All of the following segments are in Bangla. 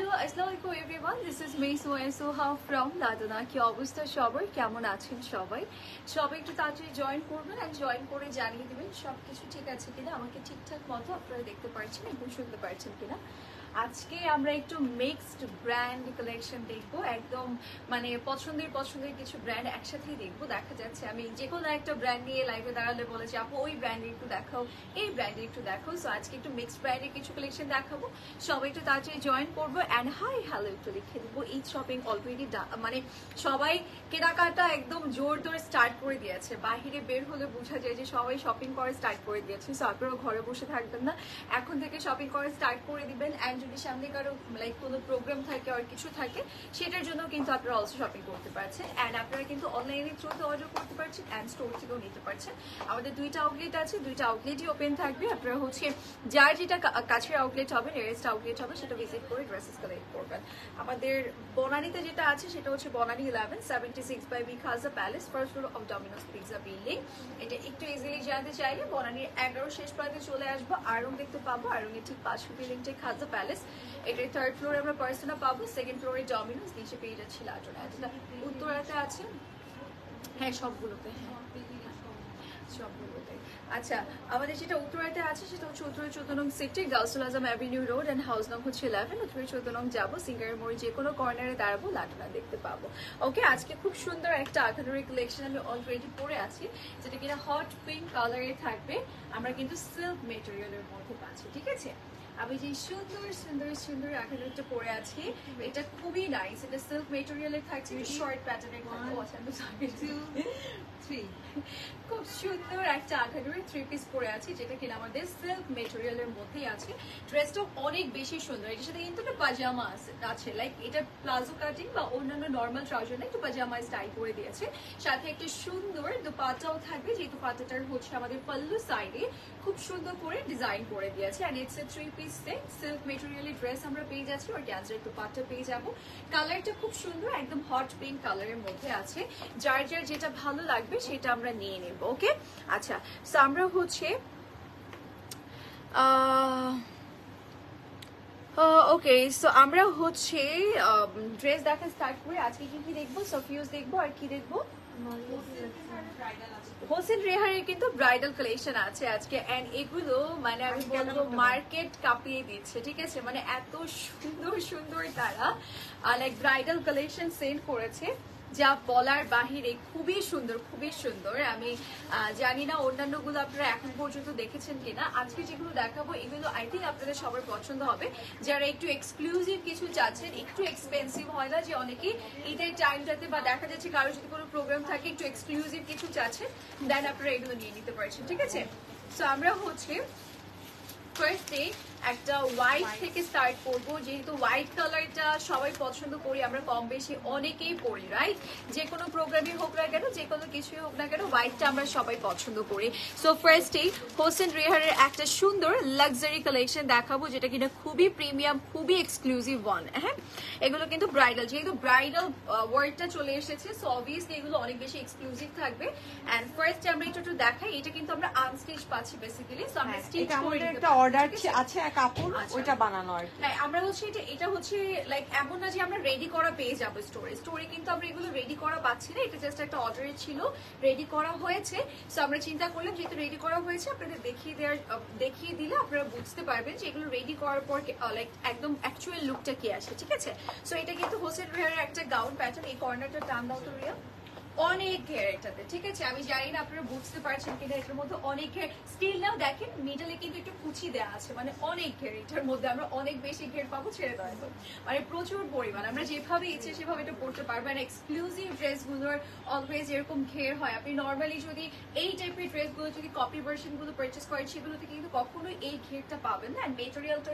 হ্যালো আসসালামু আলাইকুম everyone, this is me Soha from Ladna. কি অবস্থা সবার, কেমন আছেন সবাই? সবাই একটু তাড়াতাড়ি জয়েন করবেন আর জয়েন করে জানিয়ে দেবেন সবকিছু ঠিক আছে কিনা, আমাকে ঠিকঠাক মতো আপনারা দেখতে পাচ্ছেন এবং শুনতে পাচ্ছেন কিনা। আজকে আমরা একটু মিক্সড ব্র্যান্ড কালেকশন দেখবো, একদম মানে পছন্দের কিছু ব্র্যান্ড একসাথেই দেখবো। দেখা যাচ্ছে আমি যে কোনো একটা ব্র্যান্ড নিয়ে লাইভে দাঁড়ালে বলেছি আপু ওই ব্র্যান্ডের একটু দেখাও, এই ব্র্যান্ডের একটু দেখাও। সো আজকে একটু মিক্সড ব্র্যান্ডের কিছু কালেকশন দেখাবো, সবাই একটু তাড়াতাড়ি জয়েন করবো অ্যান্ড হাই হ্যালো একটু লিখে দেবো। এই শপিং অলরেডি মানে সবাই কেনাকাটা একদম জোর ধরে স্টার্ট করে দিয়েছে, বাহিরে বের হলে বোঝা যায় যে সবাই শপিং করে স্টার্ট করে দিয়েছে। সো আপনারা ঘরে বসে থাকবেন না, এখন থেকে শপিং করে স্টার্ট করে দিবেন। অ্যান্ড যদি সামনে কারো লাইক কোনো প্রোগ্রাম থাকে আর কিছু থাকে সেটার জন্য কিন্তু আপনারা অলসো শপিং করতে পারছেন। অ্যান্ড আপনারা কিন্তু অনলাইনে থ্রুতে অর্ডার করতে পারছেন অ্যান্ড স্টোর থেকেও নিতে পারছেন। আমাদের দুইটা আউটলেট আছে, দুইটা আউটলেটই ওপেন থাকবে। আপনারা হচ্ছে যার যেটা কাছের আউটলেট হবে, নিয়ারেস্ট আউটলেট হবে, সেটা ভিজিট করে ড্রেসেস কালেক্ট করবেন। আমাদের বনানীতে যেটা আছে সেটা হচ্ছে Banani 1176 by B Khaja palace, first floor of Domino's pizza building. এটা একটু ইজিলি জানতে চাইলে বনানীর 11 শেষ প্রান্তে চলে আসবো, আড়ং দেখতে পাবো। আড়ংয়ের ঠিক পাশে বিল্ডিংটাই খাজা প্যালেস। এটার থার্ড ফ্লোরে আমরা পার্সোনা পাবো, সেকেন্ড ফ্লোরে ডমিনোস, নিচে পেয়ে যাচ্ছি লাটনা। যেটা উত্তরাতে আছে, হ্যাঁ সবগুলোতে, হ্যাঁ সবগুলোতে। আচ্ছা, আমাদের যেটা উত্তরাতে আছে সেটা হচ্ছে উত্তরের 14 নং sector, Gausul Azam avenue road and house নং হচ্ছে 11। উত্তরের 14 নং যাবো, সিঙ্গারের মোড়ে যে কোনো কর্নারে দাঁড়াবো, লাটনা দেখতে পাবো। ওকে, আজকে খুব সুন্দর একটা আখানুরি কালেকশন আমি অলরেডি পরে আছি, যেটা কিনা হট পিঙ্ক কালারে থাকবে। আমরা কিন্তু সিল্ক মেটেরিয়ালের মধ্যে পাচ্ছি, ঠিক আছে। আমি যে সুন্দর সুন্দর সুন্দর আখানুরিটা পরে আছি, এটা খুবই নাইস। এটা সিল্ক মেটেরিয়ালের থাকছে, শর্ট প্যাটার্নের খুব সুন্দর একটা আখানুরি থ্রি পিস পরে আছি, যেটা কিনা আমাদের সিল্ক মেটেরিয়ালের মধ্যেই আছে। ড্রেসটা অনেক বেশি সুন্দর। এটার সাথে কিন্তু একটা পাজামা আছে, লাইক এটা প্লাজো কাটিং বা অন্যান্য নর্মাল ট্রাউজার না, একটু পাজামা স্টাইল করে দিয়েছে। সাথে একটা সুন্দর দোপাট্টাও থাকবে, যে দোপাট্টাটার হচ্ছে আমাদের পাল্লু সাইডে খুব সুন্দর করে ডিজাইন করে দিয়েছে। And it's a three piece set, silk মেটেরিয়ালের ড্রেস আমরা পেয়ে যাচ্ছি, আর ক্যান্সার দোপাট্টা পেয়ে যাবো। কালারটা খুব সুন্দর, একদম হট পিঙ্ক কালারের মধ্যে আছে। যার যার যেটা ভালো লাগবে সেটা আমরা নিয়ে নেব। ওকে, আচ্ছা। সো আমরা হচ্ছে ওকে, সো আমরা হচ্ছে ড্রেস দেখা স্টার্ট করে আজকে কি কি দেখবো, সফিউজ দেখবো আর কি দেখবো, হোসেন রেহারের কিন্তু ব্রাইডাল কালেকশন আছে আজকে। এন্ড এগুলো মানে আমি বলবো মার্কেট কাঁপিয়ে দিচ্ছে, ঠিক আছে। মানে এত সুন্দর সুন্দর তারা লাইক ব্রাইডাল কালেকশন সেন্ড করেছে, যা বলার বাহিরে। খুবই সুন্দর, খুবই সুন্দর। আমি জানি না অন্যান্যগুলো আপনারা এখন পর্যন্ত দেখেছেন কিনা। আজকে যেগুলো দেখাবো এগুলো আই থিঙ্ক আপনাদের সবার পছন্দ হবে, যারা একটু এক্সক্লুসিভ কিছু চাচ্ছেন, একটু এক্সপেন্সিভ হয় না যে অনেকেই ঈদের টাইমটাতে বা দেখা যাচ্ছে কারো যদি কোনো প্রোগ্রাম থাকে একটু এক্সক্লুসিভ কিছু চাচ্ছেন, দেন আপনারা এগুলো নিয়ে নিতে পারছেন, ঠিক আছে। সো আমরা হচ্ছে ফার্স্টে একটা হোয়াইট থেকে স্টার্ট করবো, যেহেতু হোয়াইট কালারটা সবাই পছন্দ করি, আমরা কম বেশি অনেকেই পরি, রাইট। যে কোনো প্রোগ্রামই হোক না কেন, যে কোনো কিছুই হোক না কেন, হোয়াইটটা আমরা সবাই পছন্দ করি। সো ফার্স্টেই হোসেন রেহারের একটা সুন্দর লাক্সারি কালেকশন দেখাবো, যেটা কিনা খুবই প্রিমিয়াম, খুবই এক্সক্লুসিভ ওয়ান। হ্যাঁ, এগুলো কিন্তু ব্রাইডাল, যেহেতু ব্রাইডাল ওয়ার্ডটা চলে এসেছে, সো অবভিয়াসলি এগুলো অনেক বেশি এক্সক্লুসিভ থাকবে। এন্ড ফার্স্ট আমরা একটু দেখাই, এটা কিন্তু আমরা আনস্টিচ পাচ্ছি বেসিক্যালি। সো আমরা স্টিচ করে একটা অর্ডার আছে কাপড়, ওইটা বানানো আর কি। হ্যাঁ, আমরা হচ্ছে এটা হচ্ছে লাইক এমন না যে আমরা রেডি করা পেয়ে যাবো স্টোরে কিন্তু আমরা এগুলো রেডি করা পাচ্ছি না। এটা জাস্ট একটা অর্ডারে ছিল, রেডি করা হয়েছে। সো আমরা চিন্তা করলাম যেহেতু রেডি করা হয়েছে, আপনাদের দেখিয়ে দিলে আপনারা বুঝতে পারবেন যে এগুলো রেডি করার পর লাইক একদম অ্যাকচুয়াল লুকটা কি আসে, ঠিক আছে। সো এটা কিন্তু হোসেন রেহারের একটা গাউন প্যাটার্ন। এই কর্নারটা টান দাও তো রিয়া, অনেক ঘের এটাতে, ঠিক আছে। আমি জানি না আপনারা বুঝতে পারছেন কিনা, এটার মধ্যে অনেক ঘের। স্টিল নাও দেখেন মিডলে কিন্তু একটু কুচি দেওয়া আছে, মানে অনেক ঘের। এটার মধ্যে আমরা অনেক বেশি ঘের পাবো, ছেড়ে দেওয়া মানে প্রচুর পরিমাণ। আমরা যেভাবে ইচ্ছে সেভাবে এটা পড়তে পারবো। আর এক্সক্লুসিভ ড্রেসগুলোর অলওয়েজ এরকম ঘের হয়। আপনি নর্মালি যদি এই টাইপের ড্রেসগুলো যদি কপি ভার্সনগুলো পারচেস করেন, সেগুলোতে কিন্তু কখনোই এই ঘেরটা পাবেন না। মেটেরিয়ালটা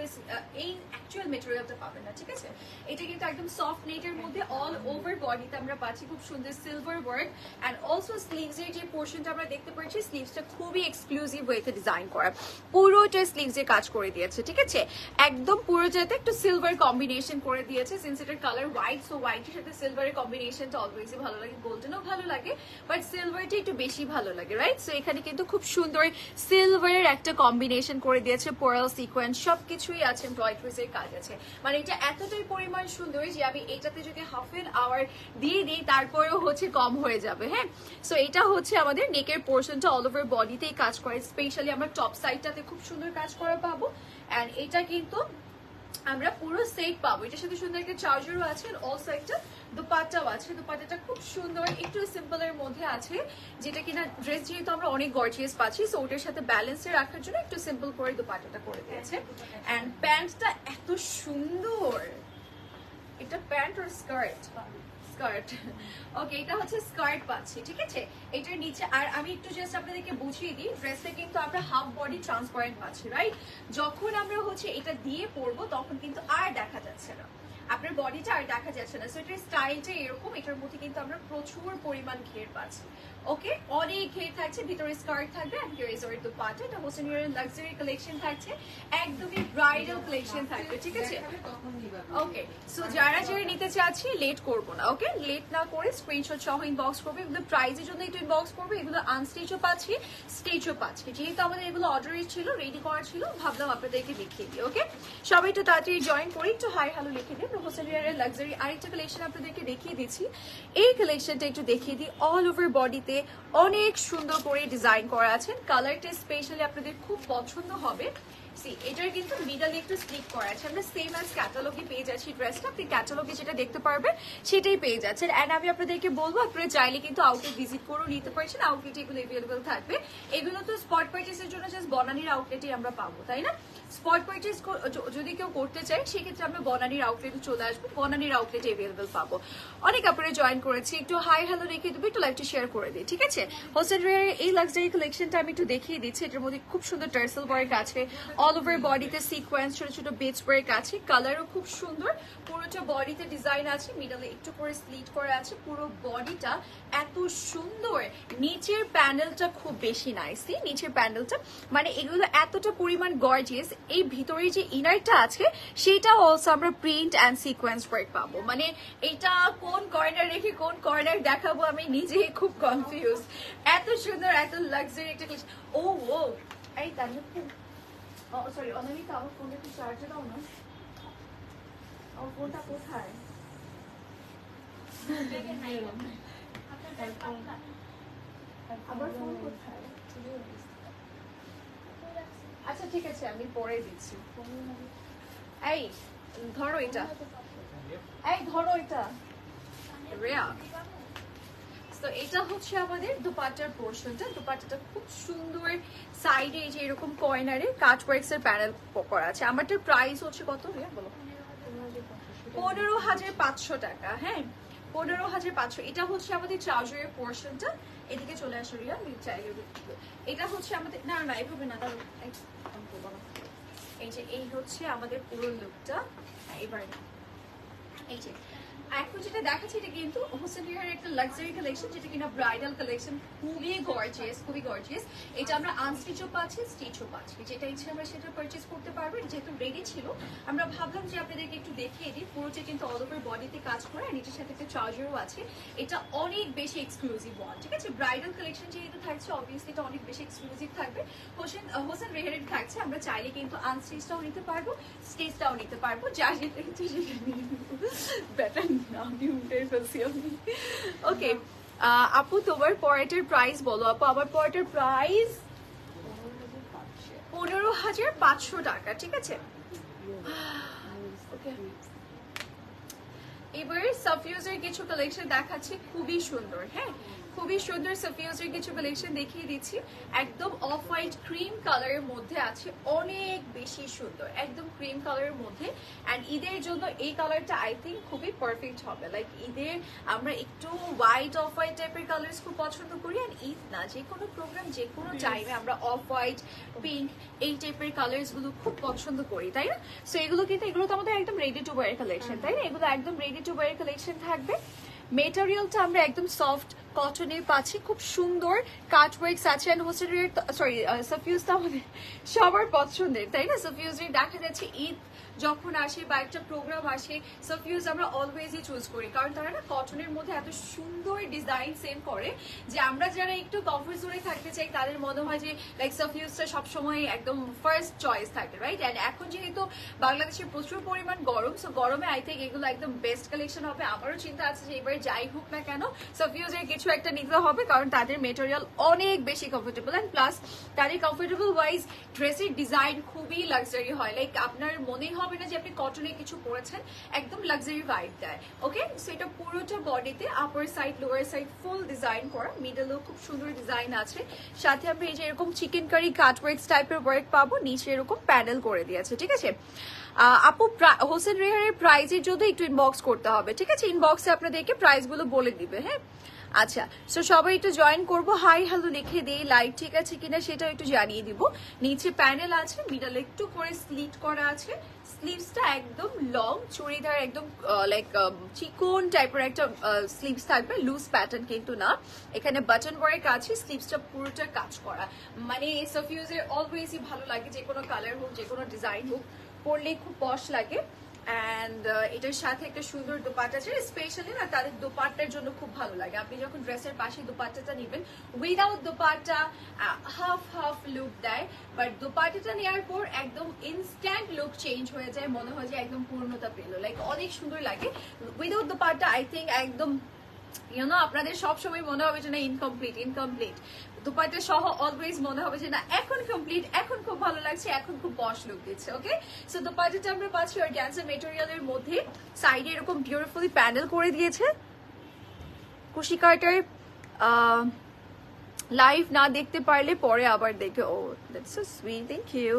এই অ্যাকচুয়াল মেটেরিয়ালটা পাবেন না, ঠিক আছে। এটা কিন্তু একদম সফট নেটের মধ্যে অল ওভার বডিতে আমরা পাচ্ছি খুব সুন্দর silver work and also sleeves এর যে পোর্শনটা আমরা দেখতে পাচ্ছি স্লিভসটা খুবই এক্সক্লুসিভ ওয়েতে ডিজাইন করা, পুরোটা স্লিভস এ কাজ করে দিয়েছে, ঠিক আছে। একদম পুরোটাতে একটু সিলভার কম্বিনেশন করে দিয়েছে, সিন্স এটার কালার হোয়াইট, সো হোয়াইটের সাথে সিলভারের কম্বিনেশনটা অলওয়েজই ভালো লাগে, গোল্ডেনও ভালো লাগে বাট সিলভারটা একটু বেশি ভালো লাগে, রাইট। সো এখানে কিন্তু খুব সুন্দর সিলভারের একটা কম্বিনেশন করে দিয়েছে, পার্ল সিকোয়েন্স সবকিছুই আছে, এমব্রয়ডারিজ এর কাজ আছে, মানে এটা এতটাই পরিমাণ সুন্দর যে আমি এটাতে যদি হাফ এন আওয়ার দিয়ে দিই তারপরেও হচ্ছে কম হয়ে যাবে, হ্যাঁ। সো এটা হচ্ছে আমাদের নেকের পোর্শনটা অল ওভার বডিতেই কাজ করে, স্পেশালি আমরা টপ সাইডটাতে খুব সুন্দর কাজ করা পাবো। অ্যান্ড এটা কিন্তু আমরা পুরো সেট পাবো, এটার সাথে সুন্দর একটা চার্জারও আছে, অলসো একটা দুপাট্টাও আছে। দুপাট্টাটা খুব সুন্দর, একটু সিম্পলের মধ্যে আছে, যেটা কিনা ড্রেস যেহেতু আমরা অনেক গর্জিয়াস পাচ্ছি, সো ওটার সাথে ব্যালেন্সে রাখার জন্য একটু সিম্পল করে দুপাট্টাটা করে দিয়েছে। অ্যান্ড প্যান্টটা এত সুন্দর, এটা প্যান্ট আর স্কার্ট, স্কার্ট, ওকে এটা হচ্ছে স্কার্ট পাচ্ছি, ঠিক আছে। এটার নিচে আর আমি একটু জাস্ট আপনাদেরকে বুঝিয়ে দিই, ড্রেসটা কিন্তু আমরা হাফ বডি ট্রান্সপারেন্ট পাচ্ছি, রাইট। যখন আমরা হচ্ছে এটা দিয়ে পরবো তখন কিন্তু আর দেখা যাচ্ছে না, আপনার বডিটা আর দেখা যাচ্ছে না। সো এটার স্টাইলটা এরকম, এটার মধ্যে কিন্তু আমরা প্রচুর পরিমাণ ঘের পাচ্ছি, ওকে অনেক ঘের থাকছে, ভিতরে স্কার্ট থাকবে and here is our dupatta. এটা হোসেন এর লাক্সারি কালেকশন থাকছে, একদমই ব্রাইডাল কালেকশন থাকবে, ঠিক আছে। ওকে সো যারা যারা নিতে চাচ্ছি লেট করব না, ওকে লেট না করে স্ক্রিনশট সহ ইনবক্স করবে। এগুলো প্রাইসের জন্য একটু ইনবক্স করবে, এগুলো আনস্টিচও পাচ্ছি, স্টিচও পাচ্ছি, যেহেতু আমাদের এগুলো অর্ডারের ছিল, রেডি করা ছিল, ভাবলাম আপনাদেরকে দেখিয়ে দিই। ওকে সবাই একটু তাড়াতাড়ি জয়েন করি, একটু হাই হ্যালো লিখে দিই। হোসেন এর লাক্সারি আরেকটা কালেকশন আপনাদেরকে দেখিয়ে দিচ্ছি, এই কালেকশনটা একটু দেখিয়ে দিই। অল ওভার বডিতে অনেক সুন্দর করে ডিজাইন করা আছে, কালারটা স্পেশালি আপনাদের খুব পছন্দ হবে। এটার কিন্তু মিডলে একটু স্লিক করা আছে, আমরা সেম অ্যাজ ক্যাটালগে পেয়ে যাচ্ছি ড্রেসটা, আপনি ক্যাটালগে যেটা দেখতে পারবেন সেটাই পেয়ে যাচ্ছেন। অ্যান্ড আমি আপনাদেরকে বলবো আপনারা চাইলে কিন্তু আউটলেট ভিজিট করেও নিতে পারছেন, আউটলেটে এগুলো অ্যাভেলেবল থাকবে। এগুলো তো স্পট পারচেসের জন্য জাস্ট বনানীর আউটলেটে আমরা পাবো, তাই না। স্পট পারচেস যদি কেউ করতে চায় সেক্ষেত্রে আমরা বনানীর আউটলেটে চলে আসবো, বনানীর আউটলেটে অ্যাভেলেবল পাবো। অনেক আপনারা জয়েন করেছি, একটু হাই হ্যালো রেখে দেবো, একটু লাইভটা শেয়ার করে দিই, ঠিক আছে। হোসেন রেয়ার এই লাক্সারি কালেকশনটা আমি একটু দেখিয়ে দিচ্ছি, এটার মধ্যে খুব সুন্দর টার্সেল ওয়ার্ক আছে, অল ওভার বডিতে সিকোয়েন্স, ছোট ছোট বিটস ওয়ার্ক আছে, কালারও খুব সুন্দর, পুরোটা বডিতে ডিজাইন আছে, মিডলে একটু করে স্লিট করা আছে, পুরো বডিটা এত সুন্দর। নিচের প্যানেলটা খুব বেশি নাইস, নিচের প্যানেলটা মানে এগুলো এতটা পরিমাণ গর্জিয়াস। এই ভিতরে যে ইনারটা আছে সেটা অলসো আমরা প্রিন্ট অ্যান্ড সিকোয়েন্স ওয়ার্ক পাবো, মানে এটা কোন কর্নার রেখে কোন কর্নার দেখাবো আমি নিজেই খুব কনফিউজ, এত সুন্দর এত লাক্সারি একটা। ও ও এই সরি অনামিকা, আমার ফোনে একটু চার্জে দাও না, আমার ফোনটা কোথায়? আমার ফোন কোথায়? আচ্ছা ঠিক আছে আমি পরে দিচ্ছি। এই ধরো এটা, এই ধরো এটা রেয়া। তো এটা হচ্ছে আমাদের দুপাট্টার পোর্শনটা, দুপাট্টাটা খুব সুন্দর, সাইডে এই যে এরকম কর্নারে কাট ওয়ার্কস এর প্যানেল করা আছে। আমারটার প্রাইস হচ্ছে কত রেয়া বলো? 15,500 টাকা, হ্যাঁ 15,500। এটা হচ্ছে আমাদের ট্রাউজারের পোর্শনটা, এদিকে চলে আসো রিয়া, চাইলে এটা হচ্ছে আমাদের না না এভাবে না, তাহলে এই যে এই হচ্ছে আমাদের পুরো লুকটা। এবার এই যে এখন যেটা দেখাচ্ছি এটা কিন্তু হোসেন রিহার একটা লাক্সারি কালেকশন, যেটা কিনা ব্রাইডাল কালেকশন, খুবই গর্জিয়াস, খুবই গর্জিয়াস। এটা আমরা আনস্টিচও পাচ্ছি, স্টিচও পাচ্ছি, যেটা ইচ্ছে আমরা সেটা পারচেস করতে পারবো। যেহেতু রেডি ছিল আমরা ভাবলাম যে আপনাদেরকে একটু দেখিয়ে দিই, পুরোটা কিন্তু অল ওভার বডিতে কাজ করে, আর এটার সাথে একটা চার্জারও আছে। এটা অনেক বেশি এক্সক্লুসিভ ওয়ান, ঠিক আছে। ব্রাইডাল কালেকশন যেহেতু থাকছে অবভিয়াসলি এটা অনেক বেশি এক্সক্লুসিভ থাকবে। হোসেন রিহারের থাকছে, আমরা চাইলে কিন্তু আনস্টিচটাও নিতে পারবো, স্টিচটাও নিতে পারবো, যা যেটা ইচ্ছে সেটা নিয়ে বেটার ওকে। আপু তোমার পরেটের প্রাইস বলো। আপু আমার পরেটের প্রাইস 15,500 টাকা, ঠিক আছে। এবার সাফিউজের কিছু কালেকশন দেখাচ্ছি, খুবই সুন্দর, হ্যাঁ খুবই সুন্দর সাফিউজের কিছু কালেকশন দেখিয়ে দিচ্ছি। একদম অফ হোয়াইট ক্রিম কালারের মধ্যে আছে, অনেক বেশি সুন্দর, একদম ক্রিম কালারের মধ্যে। অ্যান্ড ঈদের জন্য এই কালারটা আই থিঙ্ক খুবই পারফেক্ট হবে, লাইক ঈদের আমরা একটু হোয়াইট অফ হোয়াইট টাইপের কালার্স খুব পছন্দ করি, অ্যান্ড ঈদ না যে কোনো প্রোগ্রাম যে কোনো টাইমে আমরা অফ হোয়াইট, পিঙ্ক এই টাইপের কালার্স গুলো খুব পছন্দ করি, তাই না। সো এগুলো কিন্তু এগুলো তো আমাদের একদম রেডি টু ওয়্যার কালেকশন, তাই না। এগুলো একদম রেডি টু ওয়্যার কালেকশন থাকবে। মেটেরিয়ালটা আমরা একদম সফট কটনের পাচ্ছি, খুব সুন্দর কাট ওয়ার্কস আছে। এন্ড হোসেনের সরি সাফিউজ তো আমাদের সবার পছন্দের, তাই না? সাফিউজের দেখা যাচ্ছে ঈদ যখন আসে বা একটা প্রোগ্রাম আসে, সাফিউজ আমরা অলওয়েজই চুজ করি, কারণ তারা না কটনের মধ্যে এত সুন্দর ডিজাইন সেন্ড করে যে আমরা যারা একটু কমফোর্ট জোনে থাকতে চাই তাদের মনে হয় যে লাইক সাফিউজটা সবসময় একদম ফার্স্ট চয়েস থাকে, রাইট? অ্যান্ড এখন যেহেতু বাংলাদেশে প্রচুর পরিমাণ গরম, সো গরমে আই থিঙ্ক এগুলো একদম বেস্ট কালেকশন হবে। আমারও চিন্তা আছে যে এবার যাই হোক না কেন সাফিউজের কিছু একটা নিতে হবে, কারণ তাদের মেটেরিয়াল অনেক বেশি কমফোর্টেবল, অ্যান্ড প্লাস তাদের কমফোর্টেবল ওয়াইজ ড্রেসের ডিজাইন খুবই লাক্সারি হয়। লাইক আপনার মনেই হবে না যে আপনি কটনে কিছু পরেছেন, একদম লাক্সারি ভাইব দেয়। ওকে, সো এটা পুরোটা বডিতে আপার side lower side full design করা, মিডলেও খুব সুন্দর ডিজাইন আছে। সাথে আমরা এই যে এরকম চিকেন কারি কাট ওয়ার্কস টাইপের ওয়ার্ক পাবো, নিচে এরকম প্যানেল করে দিয়েছে, ঠিক আছে? আপু হোসেন রেহারের প্রাইজের জন্য একটু ইনবক্স করতে হবে, ঠিক আছে? ইনবক্সে আপনাদেরকে প্রাইস গুলো বলে দিবে, হ্যাঁ? আচ্ছা, সো সবাই একটু জয়েন করবো, হাই হ্যালো লিখে দিই, লাইভ ঠিক আছে কিনা সেটাও একটু জানিয়ে দিব। নিচে প্যানেল আছে, মিডল একটু করে স্লিট করা আছে, স্লিভসটা একদম লং চুড়িদার, একদম লাইক চিকন টাইপের একটা স্লিভস থাকবে, লুজ প্যাটার্ন কিন্তু না। এখানে বাটন ওয়ার্ক আছে, স্লিভসটা পুরোটা কাজ করা। মানে সাফিউজের অলওয়েজই ভালো লাগে, যে কোনো কালার হোক যে কোনো ডিজাইন হোক পরলে খুব পশ লাগে। অ্যান্ড এটার সাথে একটা সুন্দর দোপাট্টা আছে, স্পেশালি না তাদের দোপাট্টার জন্য খুব ভালো লাগে। আপনি যখন ড্রেসের পাশে দোপাট্টাটা নেবেন, without dupatta half half look দেয়, বাট দোপাট্টাটা নেওয়ার পর একদম ইনস্ট্যান্ট লুক চেঞ্জ হয়ে যায়, মনে হয় যে একদম পূর্ণতা পেলো, লাইক অনেক সুন্দর লাগে। উইদাউট দোপাট্টা আই থিঙ্ক একদম আপনাদের সবসময় মনে হবে যে না ইনকমপ্লিট। দুপাট্টা সহ অলওয়েজ মনে হবে যে না এখন কমপ্লিট, এখন খুব ভালো লাগছে, এখন খুব পশ লুক দিচ্ছে। ওকে, সো দুপাট্টাটা আমরা পাচ্ছি অর্গানজা মেটেরিয়ালের মধ্যে, সাইডে এরকম বিউটিফুলি প্যানেল করে দিয়েছে। কুশি কাটার লাইভ না দেখতে পারলে পরে আবার দেখে, oh that's so sweet, thank you.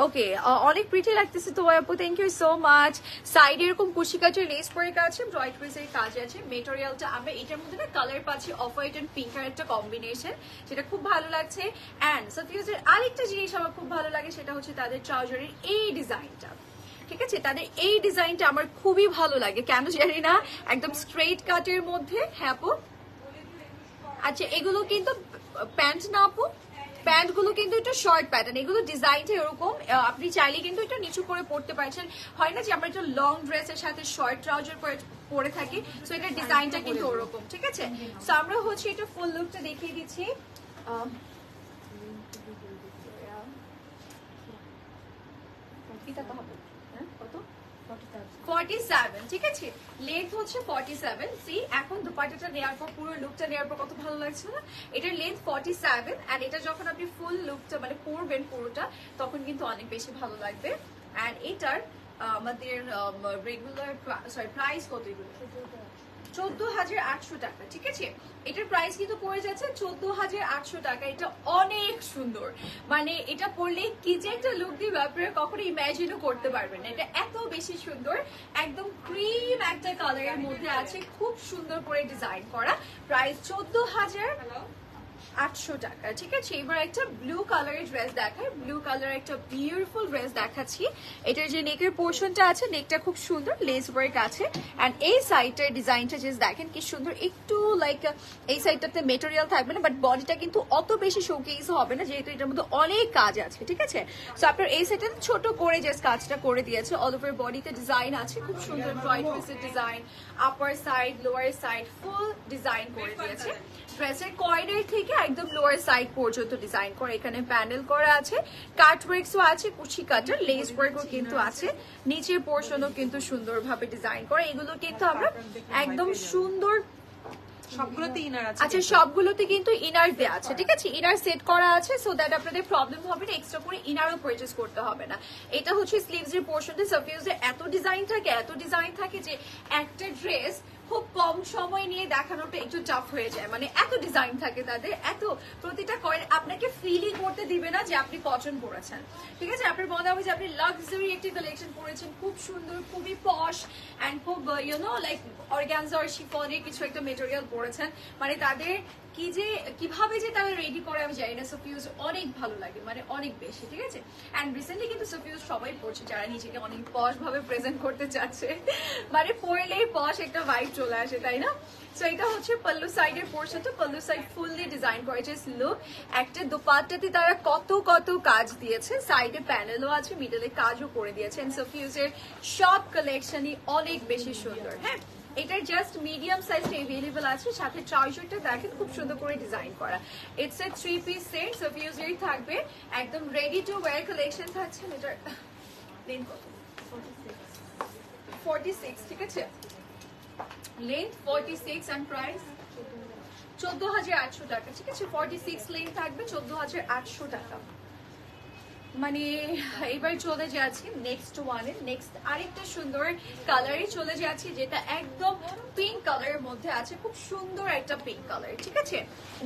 Okay, অনেক প্রিটি লাগতেছে তো আপু, থ্যাংক ইউ সো মাচ। সাইডে এরকম কুশি কাটার লেস পরে কাছে, ব্রয়ডারিজের কাজ আছে। মেটেরিয়ালটা আমরা এটার মধ্যে না কালার পাচ্ছি অফ হোয়াইট এন্ড পিঙ্ক এর একটা কম্বিনেশন, সেটা খুব ভালো লাগছে। অ্যান্ড সাফিউজের আরেকটা জিনিস আমার খুব ভালো লাগে, সেটা হচ্ছে তাদের ট্রাউজারের এই ডিজাইনটা, ঠিক আছে? তাদের এই ডিজাইনটা আমার খুবই ভালো লাগে, কেন জানি না, একদম স্ট্রেট কাটের মধ্যে। হ্যাঁ আপু, আচ্ছা এগুলো কিন্তু প্যান্ট না আপু, প্যান্ট গুলো কিন্তু একটু শর্ট প্যাটার্ন, এগুলো ডিজাইনটা এরকম, আপনি চাইলে কিন্তু এটা নিচু করে পড়তে পারছেন। হয় না যে আমরা একটু লং ড্রেসের সাথে শর্ট ট্রাউজার পরে থাকি, সো এটা ডিজাইনটা কিন্তু ওরকম, ঠিক আছে? সো আমরা হচ্ছে এটা ফুল লুকটা দেখিয়ে দিচ্ছি। এটা তো হবে, হ্যাঁ কত? 47, ঠিক আছে? লেন্থ হচ্ছে 47। সি এখন দুপাট্টাটা নেওয়ার পর, পুরো লুকটা নেওয়ার পর কত ভালো লাগছে না? এটার লেন্থ 47, এন্ড এটা যখন আপনি ফুল লুকটা মানে পরবেন পুরোটা, তখন কিন্তু অনেক বেশি ভালো লাগবে। এন্ড এটার আমাদের রেগুলার প্রাইস কত? 14,800 টাকা, ঠিক আছে? এটার প্রাইস কিন্তু পড়ে যাচ্ছে 14,800 টাকা। এটা অনেক সুন্দর, মানে এটা পরলে কি যে একটা লুক দিবে আপনারা কখনো ইমাজিনও করতে পারবেন না। এটা এত বেশি সুন্দর, একদম ক্রিম একটা কালারের মধ্যে আছে, খুব সুন্দর করে ডিজাইন করা। প্রাইস 14,800 টাকা, ঠিক আছে? এবার একটা ব্লু কালারের ড্রেস দেখায়, ব্লু কালার একটা বিউটিফুল ড্রেস দেখাচ্ছি। এটার যে নেকের পোর্শনটা আছে, নেকটা খুব সুন্দর লেস ওয়ার্ক আছে, এন্ড এই সাইডটার ডিজাইনটা যে দেখেন কি সুন্দর, একটু লাইক এই সাইডটাতে মেটেরিয়াল থাকবে না, বাট বডিটা কিন্তু অত বেশি শোকেস হবে না, যেহেতু এটার মধ্যে অনেক কাজ আছে, ঠিক আছে? সো আপনার এই সাইডটাতে ছোট করে যে কাজটা করে দিয়েছে, অল ওভার বডিতে ডিজাইন আছে, খুব সুন্দর ব্রয়ডারিজের design, upper side lower side full design করে দিয়েছে। ড্রেসের কর্নার থেকে একদম লোয়ার সাইড পর্যন্ত ডিজাইন করা, এখানে প্যানেল করা আছে, কাট ওয়ার্কসও আছে, কুচি কাটার লেস ওয়ার্কও কিন্তু আছে, নিচের পোর্শনও কিন্তু সুন্দরভাবে ডিজাইন করা। এগুলো কিন্তু আমরা একদম সুন্দর সবগুলোতে ইনার আছে। আচ্ছা সবগুলোতে কিন্তু ইনার দেয়া আছে, ঠিক আছে? ইনার সেট করা আছে, সো দ্যাট আপনাদের প্রবলেম হবে না, এক্সট্রা করে ইনারও পারচেজ করতে হবে না। এটা হচ্ছে স্লিভস এর পোর্শনটা। সাফিউজে এত ডিজাইন থাকে যে একটা ড্রেস খুব কম সময় নিয়ে দেখানোটা একটু টাফ হয়ে যায়, মানে এত ডিজাইন থাকে তাদের, এত প্রতিটা আপনাকে ফিলই করতে দিবে না যে আপনি কটন পরেছেন, ঠিক আছে? আপনার মনে হবে যে আপনি লাক্সারি একটি কালেকশন পরেছেন, খুব সুন্দর, খুবই পশ অ্যান্ড খুব লাইক অর্গানজা আর শিফনের কিছু একটা মেটেরিয়াল পরেছেন। মানে তাদের কি যে কিভাবে যে তারা রেডি করে আমি জানি না, সাফিউজ অনেক ভালো লাগে, মানে অনেক বেশি, ঠিক আছে? অ্যান্ড রিসেন্টলি কিন্তু সাফিউজ সবাই পড়ছে যারা নিজেকে অনেক পশ ভাবে প্রেজেন্ট করতে চাচ্ছে, মানে পরলেই পশ একটা ভাইব চলে আসে, তাই না? সো এটা হচ্ছে পাল্লু সাইডের পোর্শনটা, pallu side fully design gorgeous look. একটা দোপাট্টাতে তারা কত কত কাজ দিয়েছে, সাইডে প্যানেলও আছে, মিডলে কাজও করে দিয়েছেন। সফিউজের সব কালেকশনই অনেক বেশি সুন্দর। হ্যাঁ, এটার জাস্ট মিডিয়াম সাইজটা अवेलेबल আছে, সাথে ট্রাউজারটা দেখেন খুব সুন্দর করে ডিজাইন করা। ইটস এ 3 পিস সেট, সফিউজেরই থাকবে, একদম রেডি টু ওয়্যার কালেকশন থাকছে। এটার লেন্থ কত? 46, ঠিক আছে, লেন্থ 46 এন্ড প্রাইস 14,800 টাকা, ঠিক আছে। 46 লেন্থ থাকবে 14,800 টাকা। মানে এবার চলে যাচ্ছি নেক্সট ওয়ানে, নেক্সট আরেকটা সুন্দর কালারে চলে যাচ্ছি, যেটা একদম পিঙ্ক কালারের মধ্যে আছে, খুব সুন্দর একটা পিঙ্ক কালার, ঠিক আছে।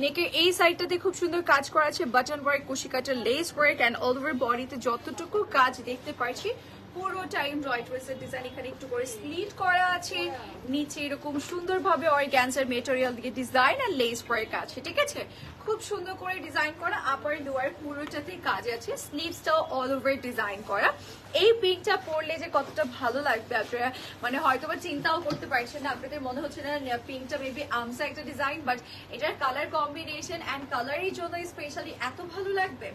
নেকের এই সাইডটাতে খুব সুন্দর কাজ করা আছে, বাটন ওয়ার্ক, কুশি কাটার, lace work and all over বডিতে যতটুকু কাজ দেখতে পাচ্ছি পুরোটা এমব্রয়ডারি ডিজাইন। এখানে একটু করে স্লিট করা আছে, নিচে এরকম সুন্দরভাবে অর্গানজার মেটেরিয়াল দিয়ে ডিজাইন আর লেস ওয়ার্ক আছে, ঠিক আছে। খুব সুন্দর করে ডিজাইন করা, আপার লোয়ার পুরোটাতে কাজ আছে, স্লিভসটাও অল ওভার ডিজাইন করা। এই পিঙ্কটা পরলে যে কতটা ভালো লাগবে আপনারা মানে হয়তোবা চিন্তাও করতে পারছেন না, আপনাদের মনে হচ্ছে না পিঙ্কটা মেবি আমসা একটা ডিজাইন, বাট এটার কালার কম্বিনেশন অ্যান্ড কালারের জন্য স্পেশালি এত ভালো লাগবে,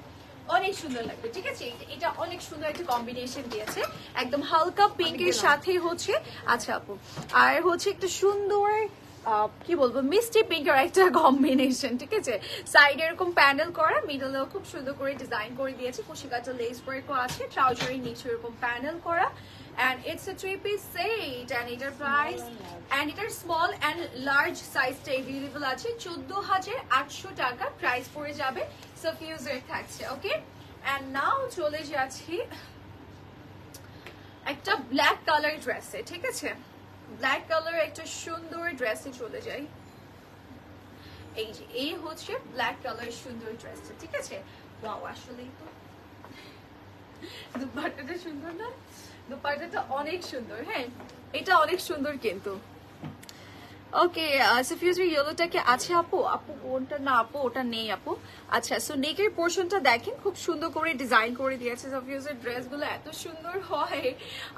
অনেক সুন্দর লাগবে, ঠিক আছে। এটা অনেক সুন্দর একটা কম্বিনেশন দিয়েছে, একদম হালকা পিঙ্কের সাথে হচ্ছে, আচ্ছা আপু, আর হচ্ছে একটা সুন্দর কি বলবো মিষ্টি পিঙ্কের একটা কম্বিনেশন, ঠিক আছে। সাইডে এরকম প্যানেল করা, মিডলেও খুব সুন্দর করে ডিজাইন করে দিয়েছে, কুশি কাটা লেস ওয়ার্কও আছে, ট্রাউজারের নিচে এরকম প্যানেল করা। And it's a 3 piece set and এটার প্রাইস and এটার স্মল and লার্জ সাইজটা अवेलेबल আছে 14,800 টাকা প্রাইস পড়ে যাবে। সফিউজের থাকছে, ওকে। and now চলে যাচ্ছি একটা ব্ল্যাক কালার ড্রেসে, ঠিক আছে। ব্ল্যাক কালার একটা সুন্দর ড্রেসে চলে যাই। এই যে এই হচ্ছে ব্ল্যাক কালার সুন্দর ড্রেসটা, ঠিক আছে। ওয়াও, আসলেই তো দুপাট্টাটা সুন্দর না? দুপাট্টাটা অনেক সুন্দর। হ্যাঁ, এটা অনেক সুন্দর কিন্তু। ওকে, সফিউজের ইয়েলোটা কি আছে আপু? আপু কোনটা? না আপু ওটা নেই আপু। আচ্ছা, সো নেকের পোর্শনটা দেখেন খুব সুন্দর করে ডিজাইন করে দিয়েছে। সফিউজের ড্রেসগুলো এত সুন্দর হয়,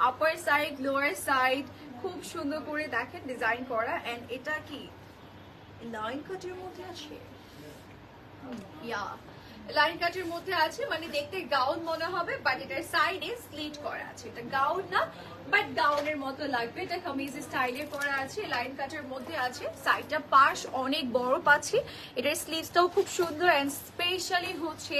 আপার সাইড লোয়ার সাইড খুব সুন্দর করে দেখেন ডিজাইন করা। এন্ড এটা কি লাইন কাটের মধ্যে আছে? ইয়া, লাইন কাটের মধ্যে আছে, মানে দেখতে গাউন মনে হবে, বাট এটার সাইডে স্লিট করা আছে। এটা গাউন না, বাট গাউনের মতো লাগবে। এটা কামিজ স্টাইলে করা আছে, লাইন কাটের মধ্যে আছে, সাইডটা পাশ অনেক বড় পাচ্ছি। এটার স্লিভসটাও খুব সুন্দর এন্ড স্পেশালি হচ্ছে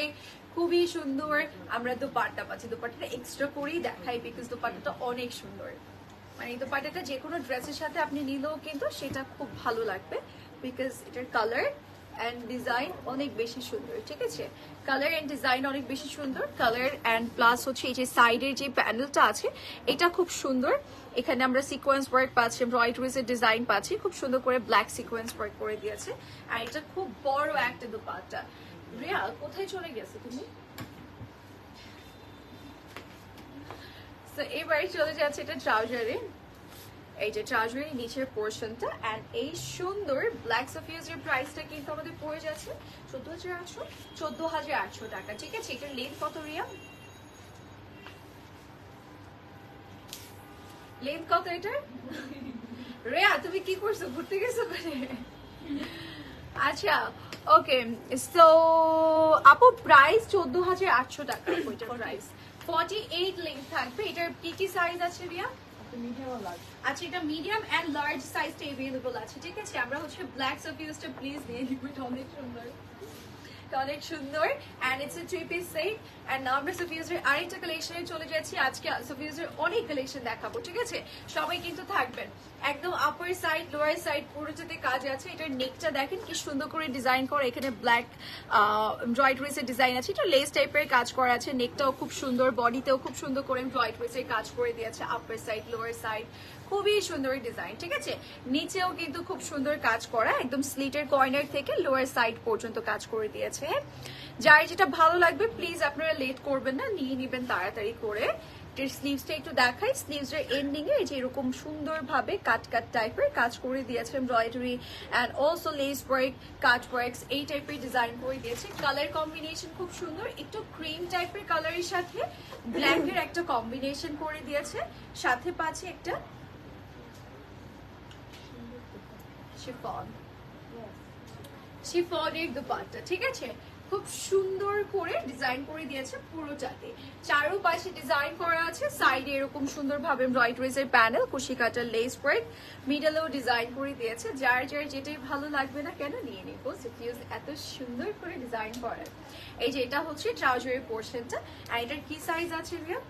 খুবই সুন্দর আমরা দোপাট্টা পাচ্ছি। দোপাট্টাটা এক্সট্রা করেই দেখাই বিকজ দোপাট্টাটা অনেক সুন্দর। মানে এই দোপাট্টাটা যে কোনো ড্রেসের সাথে আপনি নিলেও কিন্তু সেটা খুব ভালো লাগবে বিকজ এটার কালার এন্ড ডিজাইন অনেক বেশি সুন্দর, ঠিক আছে। কালার এন্ড ডিজাইন অনেক বেশি সুন্দর, কালার এন্ড প্লাস হচ্ছে এই যে সাইডের যে প্যানেলটা আছে এটা খুব সুন্দর। এখানে আমরা সিকোয়েন্স ওয়ার্ক পাচ্ছি, এমব্রয়ডারিজ এর ডিজাইন পাচ্ছি, খুব সুন্দর করে ব্ল্যাক সিকোয়েন্স ওয়ার্ক করে দিয়েছে। আর এটা খুব বড় একটা দোপাট্টা। রিয়া কোথায় চলে গেছে তুমি? তো এবারে চলে যাচ্ছে এটা ট্রাউজারে। এই যে ট্রাউজারের নিচের পোর্শনটা এন্ড এই সুন্দর ব্ল্যাক সফিউজের প্রাইসটা কিন্তু আমাদের পড়ে যাচ্ছে 14,800 টাকা, ঠিক আছে। এটার লেন্থ কত রিয়া? লেন্থ কত এটার? রিয়া তুমি কি করছো, ঘুরতে গেছো করে? আচ্ছা, ওকে। সো আপু প্রাইস 14,800 টাকা। ওইটার প্রাইস 48 লেন্থ থাকবে। এটার কি কি সাইজ আছে রিয়া? আচ্ছা, এটা মিডিয়াম এন্ড লার্জ সাইজটা अवेलेबल আছে, ঠিক আছে। আমরা হচ্ছে ব্ল্যাক সফিউজটা প্লিজ নিয়ে নিব, এটা অনেক সুন্দর, অনেক সুন্দর and it's a 3 piece set. And now আমরা সফিউজের আরেকটা কালেকশনে চলে যাচ্ছি। আজকে সফিউজের অনেক কালেকশন দেখাবো, ঠিক আছে। সবাই কিন্তু থাকবেন, একদম আপার সাইড লোয়ার সাইড পুরোটাতে কাজ আছে। এটার নেকটা দেখেন কি সুন্দর করে ডিজাইন করা, এখানে ব্ল্যাক এমব্রয়ডারিজ এর ডিজাইন আছে, এটা লেস টাইপের কাজ করা আছে। নেকটাও খুব সুন্দর, বডিতেও খুব সুন্দর করে এমব্রয়ডারিজ এর কাজ করে দিয়েছে, আপার সাইড লোয়ার সাইড খুবই সুন্দর ডিজাইন, ঠিক আছে। নিচেও কিন্তু খুব সুন্দর কাজ করা, একদম স্লিটের কর্নার থেকে লোয়ার সাইড পর্যন্ত কাজ করে দিয়েছে। যার যেটা ভালো লাগবে প্লিজ আপনারা লেট করবেন না, নিয়ে নিবেন তাড়াতাড়ি করে। স্লিভসটা একটু দেখাই, স্লিভসের এন্ডিং এ যে এরকম সুন্দরভাবে কাট কাট টাইপের কাজ করে দিয়েছে, embroidery and also lace work, cut works এই টাইপের ডিজাইন করে দিয়েছে। কালার কম্বিনেশন খুব সুন্দর, একটু ক্রিম টাইপের কালারের সাথে ব্ল্যাকের একটা কম্বিনেশন করে দিয়েছে। সাথে পাচ্ছে একটা শিফন, শিফনের দুপাট্টা, ঠিক আছে? খুব সুন্দর করে ডিজাইন করে দিয়েছে পুরোটাতে, চারোপাশে ডিজাইন করা আছে, সাইডে এরকম সুন্দরভাবে এমব্রয়ডারিজের প্যানেল, কুশি কাটার লেস ওয়ার্ক, মিডলেও ডিজাইন করে দিয়েছে। যার যার যেটাই ভালো লাগবে না কেন নিয়ে নিব। সাফিউজ এত সুন্দর করে ডিজাইন করে। এই যে এটা হচ্ছে ট্রাউজারের পোর্শনটা, আর এটার কি সাইজ আছে রিয়া?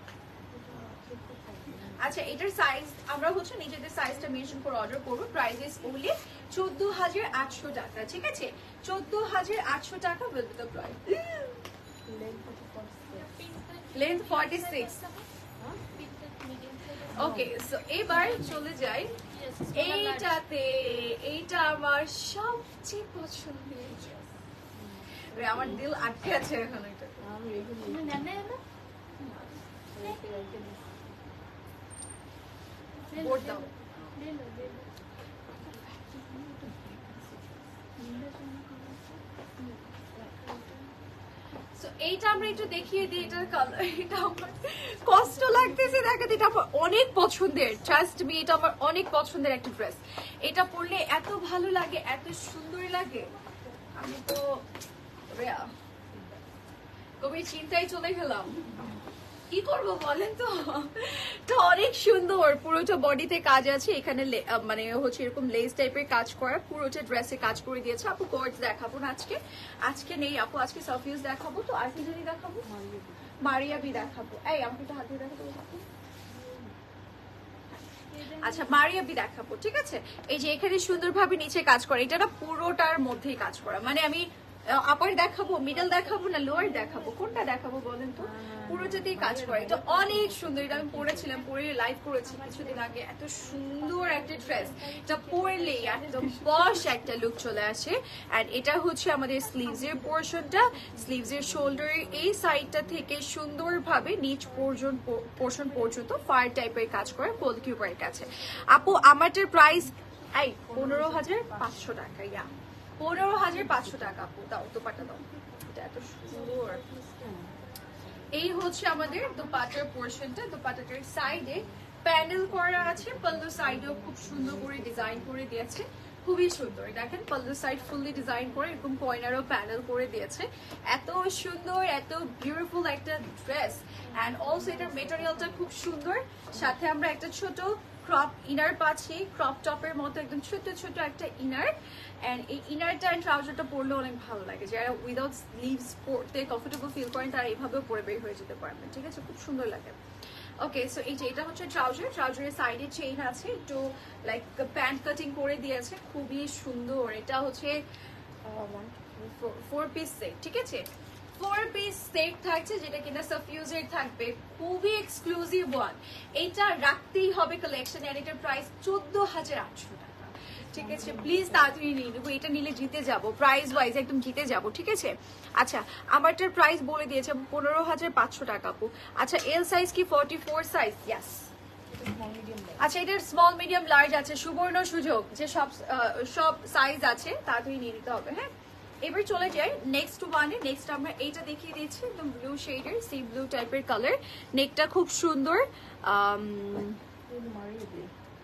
আচ্ছা, এটার সাইজ আমরা হচ্ছে নিজেদের সাইজটা মেনশন করে অর্ডার করবো। প্রাইস ইজ ওনলি 14,800 টাকা, ঠিক আছে? 14,800 টাকা with the price. Length 46। Okay, so এবার চলে যাই এইটাতে। এইটা আমার সবচেয়ে পছন্দের, আমার দিল আটকে আছে এখন এটা। বোর্ড দাও। এইটা আমরা একটু দেখিয়ে দিই এটার কালার। এটা আমার কষ্ট লাগতেছে দেখাতে, এটা আমার অনেক পছন্দের, ট্রাস্ট মি, এটা আমার অনেক পছন্দের একটা ড্রেস। এটা পরলে এত ভালো লাগে, এত সুন্দর লাগে, আমি তো কবি চিন্তায় চলে গেলাম। কি করবো বলেন তো? তো অনেক সুন্দর, পুরোটা বডিতে কাজ আছে, এখানে মানে হচ্ছে এরকম লেস টাইপের কাজ করা, পুরোটা ড্রেসে কাজ করে দিয়েছে। আপু কোর্স দেখাবো না আজকে, আজকে নেই আপু, আজকে সাফিউজ দেখাবো। তো আর কি জানি দেখাবো, মারিয়া বি দেখাবো। এই আমাকে একটু হাত দিয়ে দেখাবো। আচ্ছা, মারিয়া বি দেখাবো, ঠিক আছে? এই যে এখানে সুন্দরভাবে নিচে কাজ করে, এটা না পুরোটার মধ্যেই কাজ করা। মানে আমি আপার দেখাবো, মিডল দেখাবো না লোয়ার দেখাবো, কোনটা দেখাবো বলেন তো? পুরোটাতেই কাজ করে, এটা অনেক সুন্দর। এটা আমি পরেছিলাম, পরে লাইভ করেছি কিছুদিন আগে। এত সুন্দর একটা ড্রেস, এটা পরলে একদম পশ একটা লুক চলে আসে। এন্ড এটা হচ্ছে আমাদের স্লিভস এর পোর্শনটা, স্লিভস এর শোল্ডারের এই সাইডটা থেকে সুন্দরভাবে নিচ পোর্শন পর্যন্ত ফার টাইপের কাজ করে কোল কিউবের কাছে। আপু আমারটার প্রাইস 15,500 টাকা। 15,500 টাকা। আপু দাও দোপাট্টা দাও, এটা এত সুন্দর। এই হচ্ছে আমাদের দোপাট্টার পোর্শনটা, দোপাট্টাটার সাইডে প্যানেল করা আছে, পাল্লু সাইডেও খুব সুন্দর করে ডিজাইন করে দিয়েছে, খুবই সুন্দর। দেখেন পাল্লু সাইড ফুললি ডিজাইন করে এরকম কর্নারও প্যানেল করে দিয়েছে। এত সুন্দর, এত বিউটিফুল একটা ড্রেস। অ্যান্ড অলসো এটার মেটেরিয়ালটা খুব সুন্দর, সাথে আমরা একটা ছোট ক্রপ ইনার পাচ্ছি, ক্রপ টপের মতো একদম ছোট ছোট একটা ইনার। এন্ড এই ইনারটা এন্ড ট্রাউজারটা পরলে অনেক ভালো লাগে, যারা উইদাউট স্লিভস পরতে কমফোর্টেবল ফিল করেন তারা এইভাবেও পরে বের হয়ে যেতে পারবেন, ঠিক আছে? খুব সুন্দর লাগে। ওকে, সো এই যে এটা হচ্ছে ট্রাউজার, ট্রাউজারের সাইডে চেইন আছে, একটু লাইক প্যান্ট কাটিং করে দিয়েছে, খুবই সুন্দর। এটা হচ্ছে 4 পিস সেট, ঠিক আছে? 4 পিস সেট থাকছে, যেটা কিনা সাফিউজের থাকবে, খুবই এক্সক্লুসিভ ওয়ান। এটা রাখতেই হবে কালেকশন। আর এটার প্রাইস 14,800 টাকা, ঠিক আছে? প্লিজ তাড়াতাড়ি নিয়ে নেবো, এটা নিলে জিতে যাব, প্রাইস ওয়াইজ একদম জিতে যাব, ঠিক আছে? আচ্ছা, আমারটার প্রাইস বলে দিয়েছে 15,500 টাকা। আপু আচ্ছা, এল সাইজ কি 44 সাইজ? ইয়াস। আচ্ছা, এটার স্মল মিডিয়াম লার্জ আছে, সুবর্ণ সুযোগ যে সব সাইজ আছে, তাড়াতাড়ি নিয়ে নিতে হবে। হ্যাঁ, এবার চলে যাই নেক্সট ওয়ানে। নেক্সট আমরা এইটা দেখিয়ে দিচ্ছি, একদম ব্লু শেডের, সি ব্লু টাইপের কালার, নেকটা খুব সুন্দর।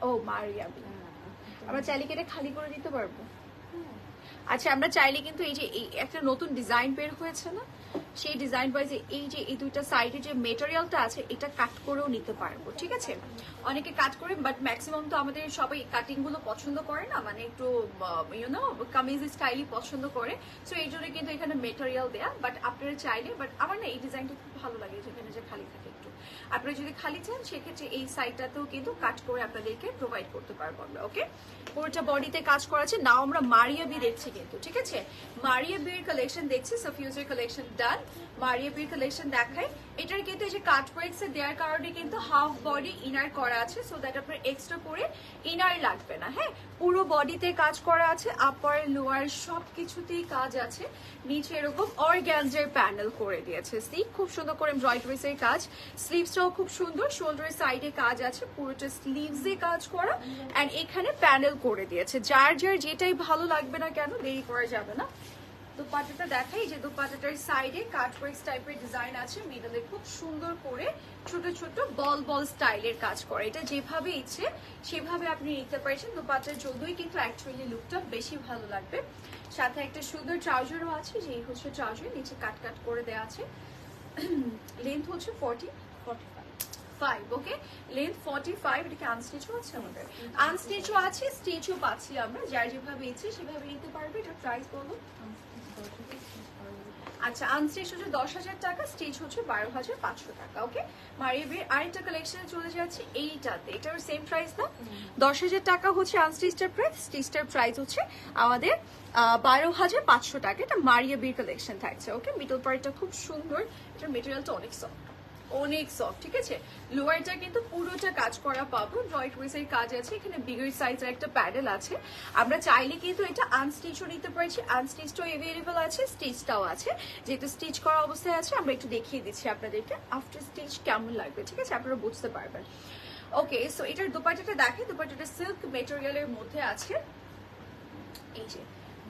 ও মারিয়া, আমরা চাইলে কি এটা খালি করে দিতে পারবো? আচ্ছা, আমরা চাইলে কিন্তু এই যে এই একটা নতুন ডিজাইন বের হয়েছে না, সেই ডিজাইন ওয়াইজে এই যে এই দুইটা সাইডে যে মেটেরিয়ালটা আছে এটা কাট করেও নিতে পারবো, ঠিক আছে? অনেকে কাট করে, বাট ম্যাক্সিমাম তো আমাদের সবাই কাটিং গুলো পছন্দ করে না, মানে একটু ইউনো কামিজ স্টাইলই পছন্দ করে। সো এই জন্য কিন্তু এখানে মেটেরিয়াল দেয়া, বাট আপনারা চাইলে, বাট আমার না এই ডিজাইনটা খুব ভালো লাগে, যেখানে যে খালি থাকে একটু। আপনারা যদি খালি চান সেক্ষেত্রে এই সাইডটাতেও কিন্তু কাট করে আপনাদেরকে প্রোভাইড করতে পারবো আমরা। ওকে, পুরোটা বডিতে কাজ করা আছে। নাও আমরা মারিয়া বি দেখছি কিন্তু, ঠিক আছে? মারিয়া বির কালেকশন দেখছি, সাফিউজের কালেকশন ডান, মারিয়া বির কালেকশন দেখাই। এটার কিন্তু এই যে কাট ওয়ার্কস দেওয়ার কারণে কিন্তু হাফ বডি ইনার করা আছে, সো দ্যাট আপনার এক্সট্রা করে ইনার লাগবে না। হ্যাঁ, পুরো বডিতে কাজ করা আছে, আপার লোয়ার সবকিছুতেই কাজ আছে। নিচে এরকম অর্গানজার প্যানেল করে দিয়েছে, সি খুব সুন্দর করে এমব্রয়ডারিজ এর কাজ। স্লিভসটাও খুব সুন্দর, শোল্ডারের সাইডে কাজ আছে, পুরোটা স্লিভসে কাজ করা। এন্ড এখানে প্যানেল করে দিয়েছে। যার যার যেটাই ভালো লাগবে না কেন, দেরি করা যাবে না, দোপাট্টাটা দেখাই, যে দোপাট্টাটার সাইডে কাটওয়ার্ক টাইপের ডিজাইন আছে, মিডলে খুব সুন্দর করে ছোট ছোট বল বল স্টাইলের কাজ করে। এটা যেভাবে ইচ্ছে সেভাবে আপনি নিতে পারছেন। দোপাট্টার যতই কিন্তু অ্যাকচুয়ালি লুকটা বেশি ভালো লাগবে। সাথে একটা সুন্দর ট্রাউজারও আছে, যেই হচ্ছে ট্রাউজার নিচে কাট কাট করে দেওয়া আছে। লেন্থ হচ্ছে 45, ওকে, লেন্থ 45। এটাকে আনস্টিচও আছে, আমাদের আনস্টিচও আছে, স্টিচও পাচ্ছি আমরা। যার যেভাবে ইচ্ছে সেভাবে নিতে পারবে। এটা প্রাইস বলো। আচ্ছা, আনস্টিচ হচ্ছে 10,000 টাকা, স্টিচ হচ্ছে 12,500 টাকা। ওকে, মারিয়া বিয়ের আরেকটা কালেকশনে চলে যাচ্ছে এইটাতে। এটার সেম প্রাইস না, 10,000 টাকা হচ্ছে আনস্টিচটার প্রাইস, স্টিচটার প্রাইস হচ্ছে আমাদের 12,500 টাকা। এটা মারিয়া বিয়ের কালেকশন থাকছে। ওকে, মিডল পার্টটা খুব সুন্দর, এটার মেটেরিয়ালটা অনেক সফট, অনেক সফট, ঠিক আছে। লোয়ারটা কিন্তু পুরোটা কাজ করা পাবো, জয়েন্ট ওয়েসের কাজ আছে। এখানে বিগার সাইজের একটা প্যাডেল আছে। আমরা চাইলে কিন্তু এটা আনস্টিচও নিতে পারছি, আনস্টিচটাও অ্যাভেলেবল আছে, স্টিচটাও আছে। যেহেতু স্টিচ করা অবস্থায় আছে, আমরা একটু দেখিয়ে দিচ্ছি আপনাদেরকে আফটার স্টিচ কেমন লাগবে, ঠিক আছে, আপনারা বুঝতে পারবেন। ওকে, সো এটার দোপাট্টাটা দেখে, দোপাট্টাটা সিল্ক মেটেরিয়ালের মধ্যে আছে। এই যে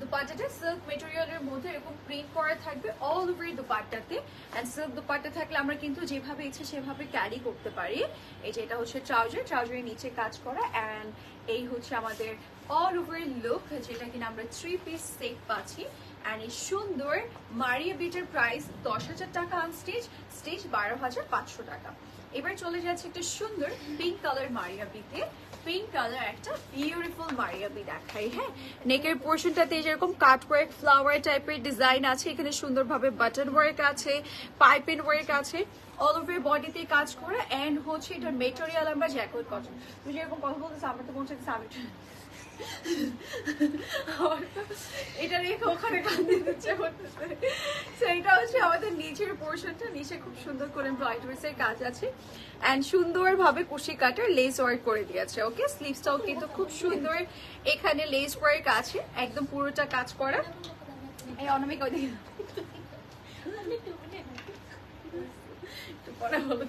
দুপাট্টাটা সিল্ক মেটেরিয়ালের মধ্যে এরকম প্রিন্ট করা থাকবে অল ওভার দুপাট্টাতে। এন্ড সিল্ক দুপাট্টা থাকলে আমরা কিন্তু যেভাবে ইচ্ছে সেভাবে ক্যারি করতে পারি। এই যে এটা হচ্ছে ট্রাউজার, ট্রাউজারের নিচে কাজ করা। এন্ড এই হচ্ছে আমাদের অল ওভার লুক, যেটা কিনা আমরা 3 পিস সেট পাচ্ছি। এন্ড এই সুন্দর মারিয়া বিটার প্রাইস 10,000 টাকা আনস্টিচ, স্টিচ 12,500 টাকা। এবার চলে যাচ্ছে একটা সুন্দর পিঙ্ক কালার মারিয়া বিতে। পিঙ্ক কালার একটা বিউটিফুল মারিয়াবি দেখাই। হ্যাঁ, নেকের পোর্শনটাতে যেরকম কাটওয়ার্ক ফ্লাওয়ার টাইপের ডিজাইন আছে, এখানে সুন্দরভাবে বাটন ওয়ার্ক আছে, পাইপিং ওয়ার্ক আছে, অল ওভার বডিতে কাজ করা। এন্ড হচ্ছে এটার মেটেরিয়াল আমরা জ্যাকেট কটন। তুমি যেরকম কথা বলতেছো আমার তো মনে হচ্ছে আমি এটা রেখে ওখানে কাঁদতে দিচ্ছে করতেছে। সেইটা হচ্ছে আমাদের নিচের পোর্শনটা, নিচে খুব সুন্দর করে এমব্রয়ডারির কাজ আছে। এন্ড সুন্দরভাবে কুশি কাটার লেস ওয়ার্ক করে দিয়েছে। ওকে, স্লিভসটাও কিন্তু খুব সুন্দর, এখানে লেস ওয়ার্ক আছে, একদম পুরোটা কাজ করা। এই অনামিক ওইদিকে একটু পরে বলো,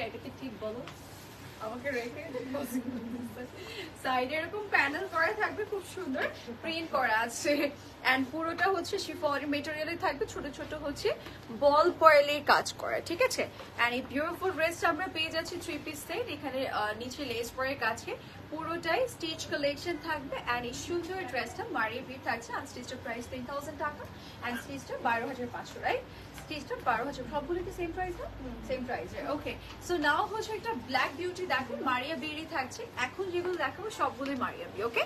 এটাকে ঠিক বলো আমাকে রেখে। সাইডে এরকম প্যানেল করা থাকবে, খুব সুন্দর প্রিন্ট করা আছে। এন্ড পুরোটা হচ্ছে শিফন মেটেরিয়ালে থাকবে, ছোট ছোট হচ্ছে বল পার্লে কাজ করা, ঠিক আছে। এন্ড এই বিউটিফুল ড্রেসটা আমরা পেয়ে যাচ্ছি 3 পিস সেট। এখানে নিচে লেস ওয়ার্ক আছে, পুরোটাই স্টিচ কালেকশন থাকবে। এন্ড এই সুন্দর ড্রেসটা মারিয়া বিট থাকছে। আনস্টিচটার প্রাইস 10,000 টাকা, এন্ড স্টিচটা 12,500, রাইট? স্টিচটা 12,000, সবগুলো কি সেম প্রাইস না? সেম প্রাইসে। ওকে, সো নাও হচ্ছে একটা ব্ল্যাক বিউটি দেখুন, মারিয়া বিয়েরই থাকছে। এখন যেগুলো দেখাবো সবগুলোই মারিয়া বি। ওকে,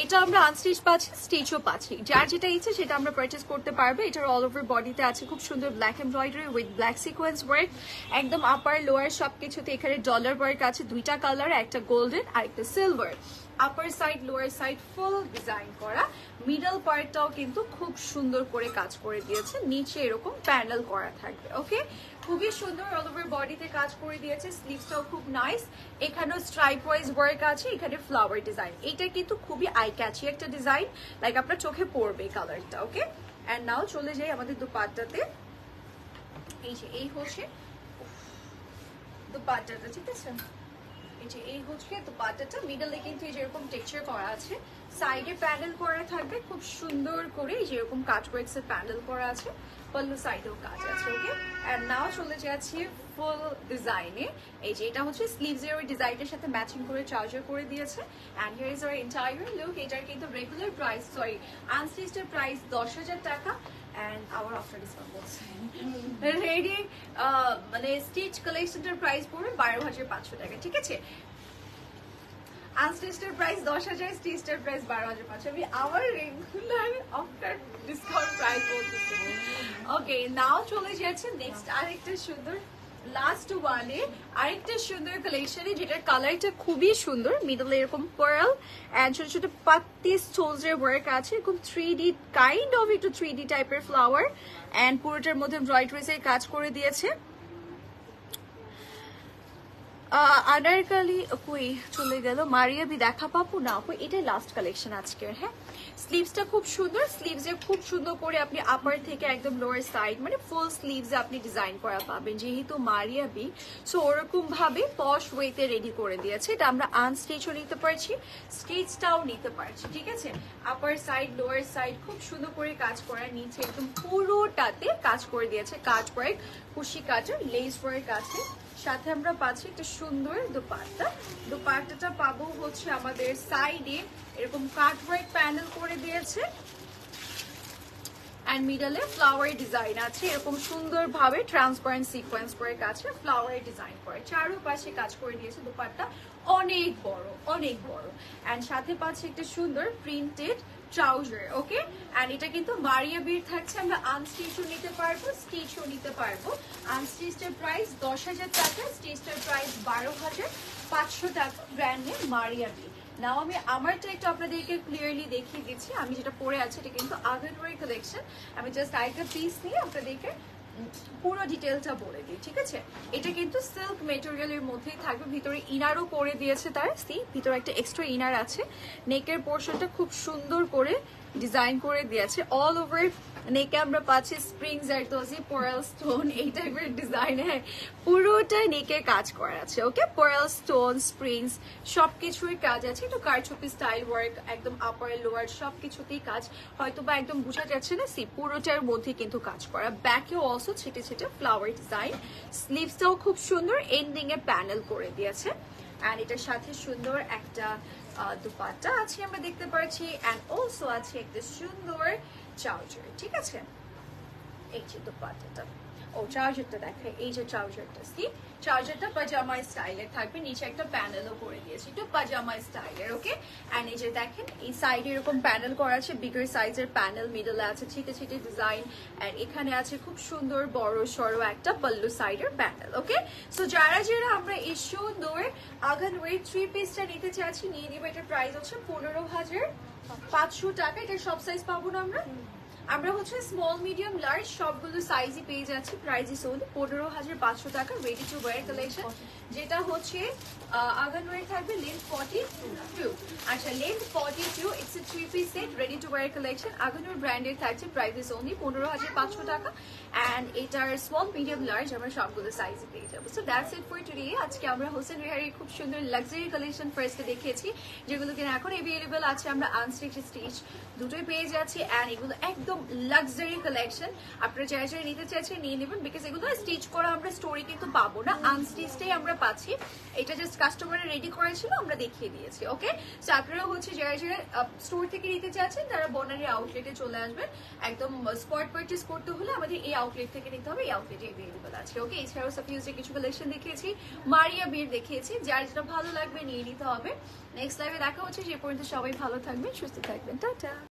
এটা আমরা আনস্টিচ পাচ্ছি, স্টিচও পাচ্ছি। যার যেটা ইচ্ছে সেটা আমরা পারচেস করতে পারবে। এটার অল ওভার বডিতে আছে খুব সুন্দর black embroidery with black sequence work. একদম আপার লোয়ার সবকিছুতে এখানে ডলার ওয়ার্ক আছে, দুইটা কালার, একটা গোল্ডেন আর একটা silver. Upper side lower side full design করা। মিডল পার্টটাও কিন্তু খুব সুন্দর করে কাজ করে দিয়েছে, নিচে এরকম প্যানেল করা থাকবে। ওকে, খুবই সুন্দর অল ওভার বডিতে কাজ করে দিয়েছে। স্লিভসটাও খুব নাইস, এখানেও স্ট্রাইপ ওয়াইজ ওয়ার্ক আছে, এখানে ফ্লাওয়ার ডিজাইন। এটা কিন্তু খুবই আই ক্যাচি একটা ডিজাইন, লাইক আপনার চোখে পড়বে কালারটা। ওকে, এন্ড নাও চলে যাই আমাদের দুপাট্টাতে। এই যে এই হচ্ছে দুপাট্টাটা, ঠিক আছে। এই যে এই হচ্ছে দুপাট্টাটা, মিডলে কিন্তু এই যেরকম টেক্সচার করা আছে, সাইডে প্যানেল করা থাকবে খুব সুন্দর করে, এই যেরকম কাটওয়ার্কস এর প্যানেল করা আছে, পল্লু সাইডেও কাজ আছে। ওকে, এন্ড নাও চলে যাচ্ছি ফুল ডিজাইনে। এই যে এটা হচ্ছে স্লিভস এর ওই ডিজাইনের সাথে ম্যাচিং করে ট্রাউজার করে দিয়েছে। And here is our entire look. এটার কিন্তু regular price, sorry unstitched price 10,000 টাকা। এন্ড আওয়ার আফটার ডিসকাউন্ট বলছে রেডি, মানে স্টিচ কালেকশনটার প্রাইস পড়বে 12,500 টাকা, ঠিক আছে। Unstitched price 10,000, stitched price 12,500। আমি আবার রেগুলার আফটার ডিসকাউন্ট প্রাইস বলতেছি। ওকে, নাও চলে যাচ্ছে নেক্সট আরেকটা সুন্দর, লাস্ট ওয়ানে আরেকটা সুন্দর কালেকশনে, যেটার কালারটা খুবই সুন্দর। মিডলে এরকম পার্ল এন্ড ছোট ছোট পাতি স্টোনস এর ওয়ার্ক আছে, এরকম 3D কাইন্ড অফ একটু 3D টাইপের ফ্লাওয়ার। এন্ড পুরোটার মধ্যে এমব্রয়ডারিজ এর কাজ করে দিয়েছে। আনারকলি কই চলে গেল, মারিয়াবি দেখা পাবো না আপু, এটাই লাস্ট কালেকশন আজকের। হ্যাঁ, স্লিভসটা খুব সুন্দর, স্লিভসে খুব সুন্দর করে আপনি আপার থেকে একদম লোয়ার সাইড মানে ফুল স্লিভসে আপনি ডিজাইন করা পাবেন, যেহেতু মারিয়াবি সো ওরকম ভাবে পশ ওয়েতে রেডি করে দিয়েছে। এটা আমরা আনস্টিচও নিতে পারছি, স্টিচটাও নিতে পারছি, ঠিক আছে। আপার সাইড লোয়ার সাইড খুব সুন্দর করে কাজ করা, নিচে একদম পুরোটাতে কাজ করে দিয়েছে, কাজ ওয়ার্ক, কুশি কাজের লেস ওয়ার্ক আছে। সাথে আমরা পাচ্ছি একটা সুন্দর দোপাট্টা, দোপাট্টাটা পাবো হচ্ছে আমাদের সাইডে এরকম কাট ওয়ার্ক প্যানেল করে দিয়েছে এন্ড মিডলে ফ্লাওয়ার ডিজাইন আছে, এরকম সুন্দর ভাবে ট্রান্সপারেন্ট সিকোয়েন্স করে কাছে ফ্লাওয়ার ডিজাইন করে, চারপাশে কাজ করে দিয়েছে। দোপাট্টা অনেক বড়, অনেক বড় এন্ড সাথে পাচ্ছি একটা সুন্দর প্রিন্টেড ট্রাউজার। ওকে, এন্ড এটা কিন্তু মারিয়াবির থাকছে, আমরা আনস্টিচও নিতে পারবো, স্টিচও নিতে পারবো। আনস্টিচের প্রাইস 10,000 টাকা, স্টিচের প্রাইস 12,500 টাকা, ব্র্যান্ড নেম মারিয়াবি। নাও আমি আমারটা একটু আপনাদেরকে ক্লিয়ারলি দেখিয়ে দিচ্ছি, আমি যেটা পরে আছি এটা কিন্তু আগের কালেকশন। আমি জাস্ট আরেকটা পিস নিয়ে আপনাদেরকে পুরো ডিটেলটা বলে দিই, ঠিক আছে। এটা কিন্তু সিল্ক মেটেরিয়ালের মধ্যেই থাকবে, ভিতরে ইনারও করে দিয়েছে তার, ভিতরে একটা এক্সট্রা ইনার আছে। নেকের পোর্শনটা খুব সুন্দর করে ডিজাইন করে দিয়েছে, অল ওভার নেকে আমরা পাচ্ছি স্প্রিং জারদোজি পার্ল স্টোন এই টাইপের ডিজাইন। হ্যাঁ, পুরোটা নেকে কাজ করা আছে। ওকে, পার্ল স্টোন স্প্রিংস সবকিছুই কাজ আছে, একটু কারচুপি স্টাইল ওয়ার্ক, একদম আপার লোয়ার সবকিছুতেই কাজ, হয়তো বা একদম বোঝা যাচ্ছে না, পুরোটার মধ্যে কিন্তু কাজ করা। ব্যাকেও অলসো ছেটে ছেটে ফ্লাওয়ার ডিজাইন, স্লিভসটাও খুব সুন্দর এন্ডিং এ প্যানেল করে দিয়েছে এন্ড এটার সাথে সুন্দর একটা দুপাট্টা আছে আমরা দেখতে পাচ্ছি এন্ড অলসো আছে একটা সুন্দর ট্রাউজার, ঠিক আছে। এই যে দুপাট্টাটা, ও ট্রাউজারটা দেখে, এই যে ট্রাউজারটা ট্রাউজারটা পাজামা স্টাইলের থাকবে, নিচে একটা প্যানেলও করে দিয়েছি একটু পাজামা স্টাইলের। ওকে, এন্ড এই যে দেখেন এই সাইডে এরকম প্যানেল করা আছে, বিগার সাইজের প্যানেল, মিডলে আছে ছিটে ছিটে ডিজাইন এন্ড এখানে আছে খুব সুন্দর বড় সড়ো একটা পল্লু সাইডের প্যানেল। ওকে, সো যারা যারা আমরা এই সুন্দর আগান ওয়ে 3 পিসটা নিতে চাচ্ছি নিয়ে নিব। এটার প্রাইস হচ্ছে 15,500 টাকা। এটার সব সাইজ পাবো না আমরা হচ্ছে স্মল মিডিয়াম লার্জ সবগুলো সাইজই পেয়ে যাচ্ছি। প্রাইস ইস ওনলি 15,500 টাকা। রেডি টু ওয়্যার কালেকশন, যেটা হচ্ছে আগানওয়ার থাকবে লেন্থ 42। আচ্ছা, length 42, it's a 3 piece set, ready to wear collection. আগানওয়ার ব্র্যান্ডের থাকছে, প্রাইস ইস ওনলি 15,500 টাকা এন্ড এটার স্মল মিডিয়াম লার্জ আমরা সবগুলো সাইজে পেয়ে যাবো। So that's it for today. আজকে আমরা হোসেন রেহারির খুব সুন্দর লাক্সারি কালেকশন ফার্স্টে দেখিয়েছি, যেগুলো কিনা এখন অ্যাভেলেবল আছে। আমরা আনস্টিচ স্টিচ দুটোই পেয়ে যাচ্ছি এন্ড এগুলো একদম লাক্সারি কালেকশন। আপনারা যারা যারা নিতে চাইছেন নিয়ে নেবেন, বিকজ এগুলো স্টিচ করা আমরা স্টোরি কিন্তু পাবো না, আনস্টিচটাই আমরা পাচ্ছি। এটা জাস্ট কাস্টমারে রেডি করেছিল, আমরা দেখিয়ে দিয়েছি। ওকে, সো আপনারা হচ্ছে যারা যারা স্টোর থেকে নিতে চাচ্ছেন তারা বনানী আউটলেটে চলে আসবেন। একদম স্পট পারচেস করতে হলে আমাদের এই আউটলেট থেকে নিতে হবে, এই আউটলেটে অ্যাভেলেবল আছে। ওকে, এছাড়াও সাফিউজের কিছু কালেকশন দেখিয়েছি, মারিয়াবির দেখিয়েছি, যার যেটা ভালো লাগবে নিয়ে নিতে হবে। নেক্সট লাইভে দেখা হচ্ছে, সে পর্যন্ত সবাই ভালো থাকবেন, সুস্থ থাকবেন, টাটা।